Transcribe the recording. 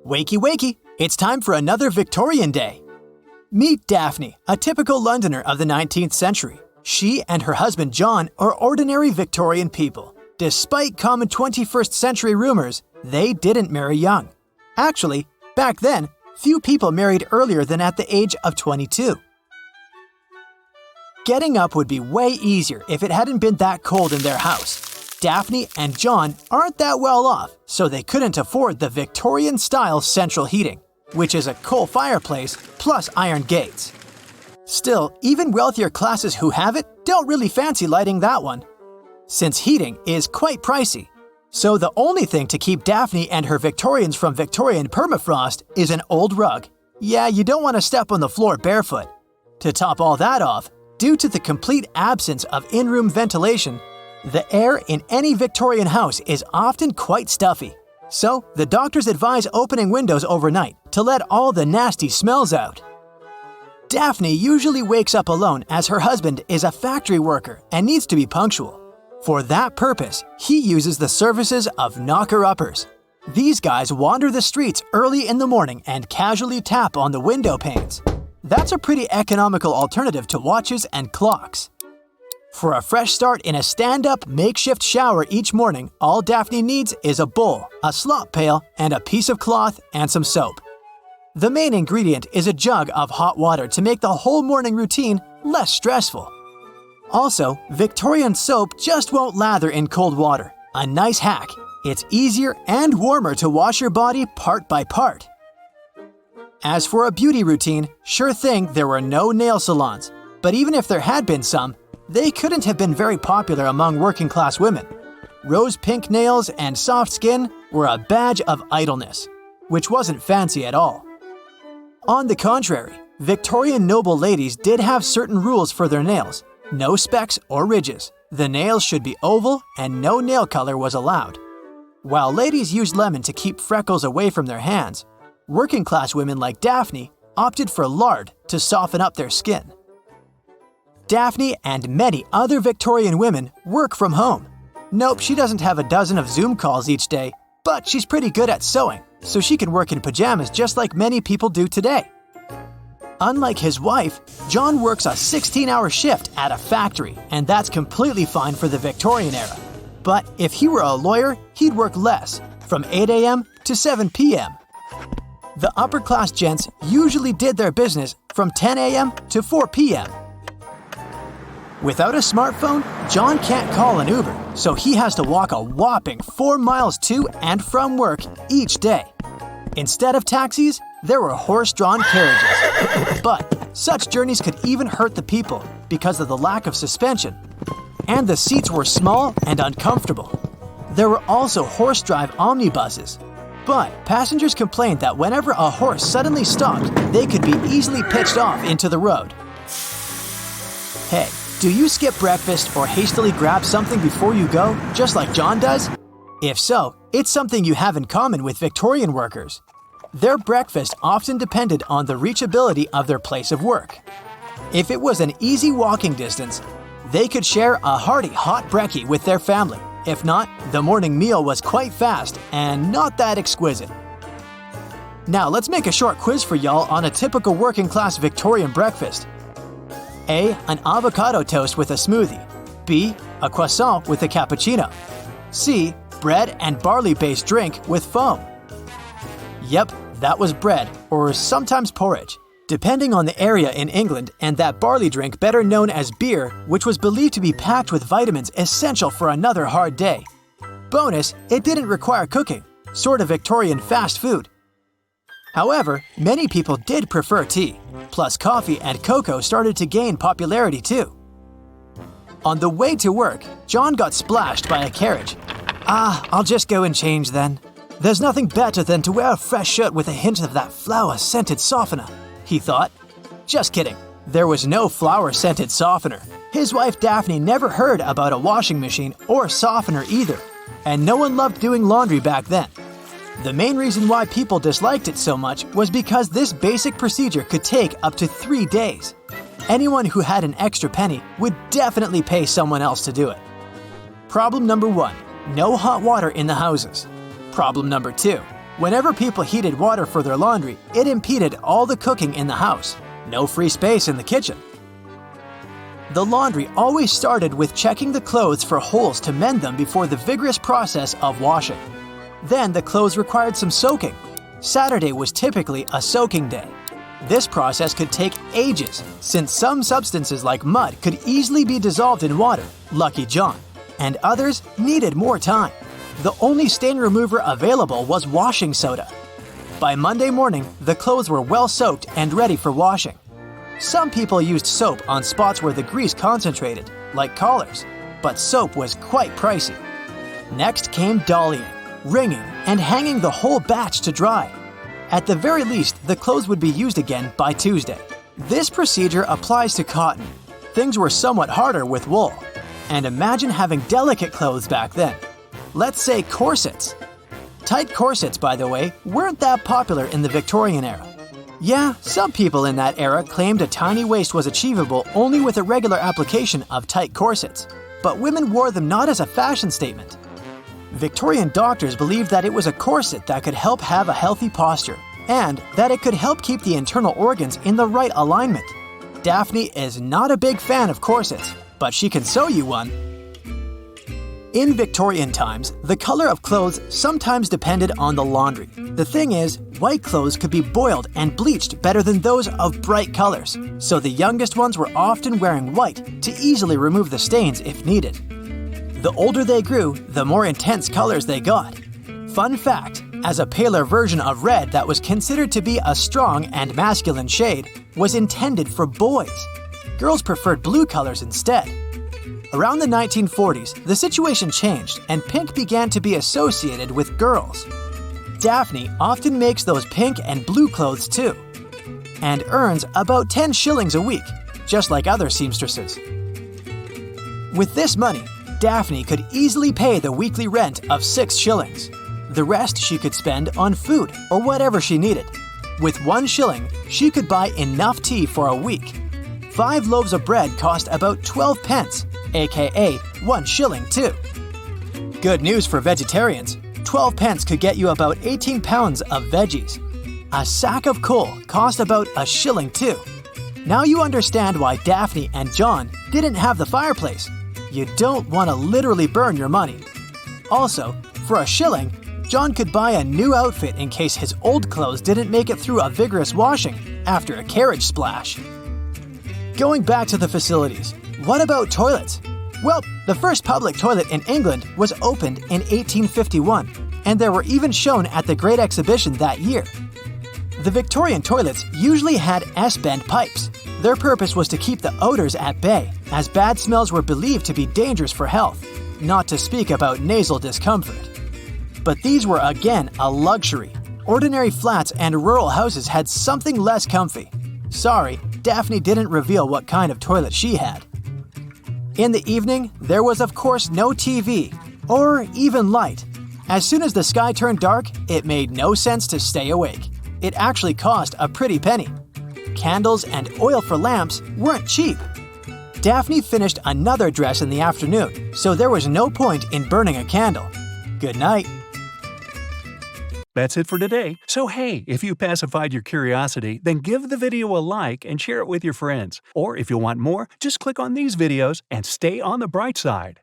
Wakey wakey, it's time for another Victorian day. Meet Daphne, a typical Londoner of the 19th century. She and her husband John are ordinary Victorian people. Despite common 21st century rumors, they didn't marry young. Actually, back then, few people married earlier than at the age of 22. Getting up would be way easier if it hadn't been that cold in their house. Daphne and John aren't that well off, so they couldn't afford the Victorian-style central heating, which is a coal fireplace plus iron gates. Still, even wealthier classes who have it don't really fancy lighting that one, since heating is quite pricey. So the only thing to keep Daphne and her Victorians from Victorian permafrost is an old rug. Yeah, you don't want to step on the floor barefoot. To top all that off, due to the complete absence of in-room ventilation, the air in any Victorian house is often quite stuffy. So, the doctors advise opening windows overnight to let all the nasty smells out. Daphne usually wakes up alone as her husband is a factory worker and needs to be punctual. For that purpose, he uses the services of knocker-uppers. These guys wander the streets early in the morning and casually tap on the window panes. That's a pretty economical alternative to watches and clocks. For a fresh start in a stand-up makeshift shower each morning, all Daphne needs is a bowl, a slop pail, and a piece of cloth and some soap. The main ingredient is a jug of hot water to make the whole morning routine less stressful. Also, Victorian soap just won't lather in cold water. A nice hack. It's easier and warmer to wash your body part by part. As for a beauty routine, sure thing there were no nail salons. But even if there had been some, they couldn't have been very popular among working-class women. Rose-pink nails and soft skin were a badge of idleness, which wasn't fancy at all. On the contrary, Victorian noble ladies did have certain rules for their nails. No specks or ridges. The nails should be oval and no nail color was allowed. While ladies used lemon to keep freckles away from their hands, working-class women like Daphne opted for lard to soften up their skin. Daphne and many other Victorian women work from home. Nope, she doesn't have a dozen of Zoom calls each day, but she's pretty good at sewing, so she can work in pajamas just like many people do today. Unlike his wife, John works a 16-hour shift at a factory, and that's completely fine for the Victorian era. But if he were a lawyer, he'd work less, from 8 a.m. to 7 p.m. The upper-class gents usually did their business from 10 a.m. to 4 p.m. Without a smartphone, John can't call an Uber, so he has to walk a whopping 4 miles to and from work each day. Instead of taxis, there were horse-drawn carriages. But such journeys could even hurt the people because of the lack of suspension. And the seats were small and uncomfortable. There were also horse-drive omnibuses. But passengers complained that whenever a horse suddenly stopped, they could be easily pitched off into the road. Hey, do you skip breakfast or hastily grab something before you go, just like John does? If so, it's something you have in common with Victorian workers. Their breakfast often depended on the reachability of their place of work. If it was an easy walking distance, they could share a hearty hot brekkie with their family. If not, the morning meal was quite fast and not that exquisite. Now let's make a short quiz for y'all on a typical working-class Victorian breakfast. A. An avocado toast with a smoothie. B. A croissant with a cappuccino. C. Bread and barley-based drink with foam. Yep, that was bread, or sometimes porridge, depending on the area in England, and that barley drink better known as beer, which was believed to be packed with vitamins essential for another hard day. Bonus, it didn't require cooking, sort of Victorian fast food. However, many people did prefer tea, plus coffee and cocoa started to gain popularity too. On the way to work, John got splashed by a carriage. I'll just go and change then. There's nothing better than to wear a fresh shirt with a hint of that flower-scented softener, he thought. Just kidding. There was no flower-scented softener. His wife Daphne never heard about a washing machine or softener either, and no one loved doing laundry back then. The main reason why people disliked it so much was because this basic procedure could take up to 3 days. Anyone who had an extra penny would definitely pay someone else to do it. Problem number 1. No hot water in the houses. Problem number 2. Whenever people heated water for their laundry, it impeded all the cooking in the house. No free space in the kitchen. The laundry always started with checking the clothes for holes to mend them before the vigorous process of washing. Then the clothes required some soaking. Saturday was typically a soaking day. This process could take ages, since some substances like mud could easily be dissolved in water, lucky John, and others needed more time. The only stain remover available was washing soda. By Monday morning, the clothes were well soaked and ready for washing. Some people used soap on spots where the grease concentrated, like collars, but soap was quite pricey. Next came dollying, wringing, and hanging the whole batch to dry. At the very least, the clothes would be used again by Tuesday. This procedure applies to cotton. Things were somewhat harder with wool. And imagine having delicate clothes back then. Let's say corsets. Tight corsets, by the way, weren't that popular in the Victorian era. Yeah, some people in that era claimed a tiny waist was achievable only with a regular application of tight corsets, but women wore them not as a fashion statement. Victorian doctors believed that it was a corset that could help have a healthy posture, and that it could help keep the internal organs in the right alignment. Daphne is not a big fan of corsets, but she can sew you one. In Victorian times, the color of clothes sometimes depended on the laundry. The thing is, white clothes could be boiled and bleached better than those of bright colors, so the youngest ones were often wearing white to easily remove the stains if needed. The older they grew, the more intense colors they got. Fun fact, as a paler version of red that was considered to be a strong and masculine shade was intended for boys. Girls preferred blue colors instead. Around the 1940s, the situation changed and pink began to be associated with girls. Daphne often makes those pink and blue clothes too, and earns about 10 shillings a week, just like other seamstresses. With this money, Daphne could easily pay the weekly rent of 6 shillings. The rest she could spend on food or whatever she needed. With 1 shilling, she could buy enough tea for a week. 5 loaves of bread cost about 12 pence, aka 1 shilling too. Good news for vegetarians, 12 pence could get you about 18 pounds of veggies. A sack of coal cost about a shilling too. Now you understand why Daphne and John didn't have the fireplace. You don't want to literally burn your money. Also, for a shilling, John could buy a new outfit in case his old clothes didn't make it through a vigorous washing after a carriage splash. Going back to the facilities, what about toilets? Well, the first public toilet in England was opened in 1851, and there were even shown at the Great Exhibition that year. The Victorian toilets usually had S-bend pipes. Their purpose was to keep the odors at bay, as bad smells were believed to be dangerous for health, not to speak about nasal discomfort. But these were again a luxury. Ordinary flats and rural houses had something less comfy. Sorry, Daphne didn't reveal what kind of toilet she had. In the evening, there was of course no TV, or even light. As soon as the sky turned dark, it made no sense to stay awake. It actually cost a pretty penny. Candles and oil for lamps weren't cheap. Daphne finished another dress in the afternoon, so there was no point in burning a candle. Good night. That's it for today. So hey, if you pacified your curiosity, then give the video a like and share it with your friends. Or if you want more, just click on these videos and stay on the bright side.